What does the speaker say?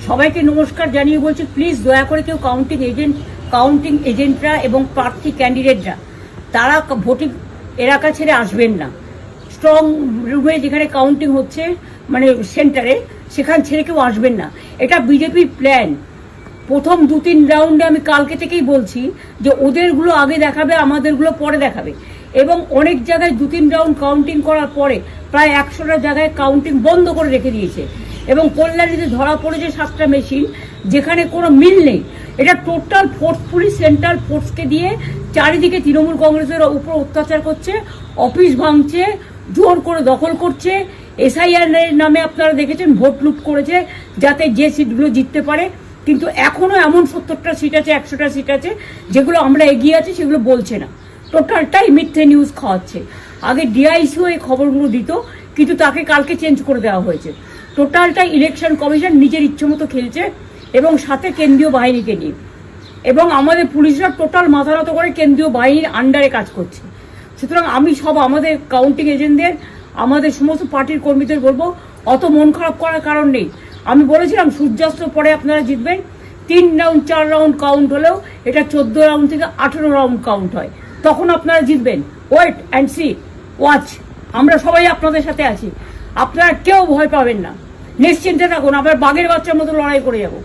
সবাইকে নমস্কার জানিয়ে বলছি, প্লিজ দয়া করে কেউ কাউন্টিং এজেন্টরা এবং প্রার্থী ক্যান্ডিডেটরা তারা ভোটিং এলাকা ছেড়ে আসবেন না। স্ট্রং রুমে যেখানে কাউন্টিং হচ্ছে, মানে সেন্টারে, সেখান ছেড়ে কেউ আসবেন না। এটা বিজেপির প্ল্যান। প্রথম 2-3 রাউন্ডে আমি কালকে থেকেই বলছি যে ওদেরগুলো আগে দেখাবে, আমাদেরগুলো পরে দেখাবে। এবং অনেক জায়গায় 2-3 রাউন্ড কাউন্টিং করার পরে প্রায় 100টা জায়গায় কাউন্টিং বন্ধ করে রেখে দিয়েছে। এবং কল্যাণীতে ধরা পড়েছে 7টা মেশিন, যেখানে কোনো মিল নেই। এটা টোটাল ফোর্স, পুলিশ সেন্ট্রাল ফোর্সকে দিয়ে চারিদিকে তৃণমূল কংগ্রেসের উপর অত্যাচার করছে, অফিস ভাঙছে, জোর করে দখল করছে। এসআইআর নামে আপনারা দেখেছেন ভোট লুট করেছে যাতে যে সিটগুলো জিততে পারে। কিন্তু এখনো এমন 70টা সিট আছে, 100টা সিট আছে যেগুলো আমরা এগিয়ে আছি, সেগুলো বলছে না। টোটালটাই মিথ্যে নিউজ খাওয়াচ্ছে। আগে ডিআইসিও এই খবরগুলো দিত, কিন্তু তাকে কালকে চেঞ্জ করে দেওয়া হয়েছে। টোটালটাই ইলেকশন কমিশন নিজের ইচ্ছে মতো খেলছে, এবং সাথে কেন্দ্রীয় বাহিনীকে নিয়ে। এবং আমাদের পুলিশরা টোটাল মাথা নত করে কেন্দ্রীয় বাহিনীর আন্ডারে কাজ করছে। সুতরাং আমি আমাদের কাউন্টিং এজেন্টদের, আমাদের সমস্ত পার্টির কর্মীদের বলবো, অত মন খারাপ করার কারণ নেই। আমি বলেছিলাম সূর্যাস্তের পরে আপনারা জিতবেন। 3 রাউন্ড 4 রাউন্ড কাউন্ট হলেও এটা 14 রাউন্ড থেকে 18 রাউন্ড কাউন্ট হয়, তখন আপনারা জিতবেন। Wait and see, watch. আমরা সবাই আপনাদের সাথে আছি, আপনারা কেউ ভয় পাবেন না, নিশ্চিন্তে থাকুন। আমরা বাঘের বাচ্চার মতো লড়াই করে যাবো।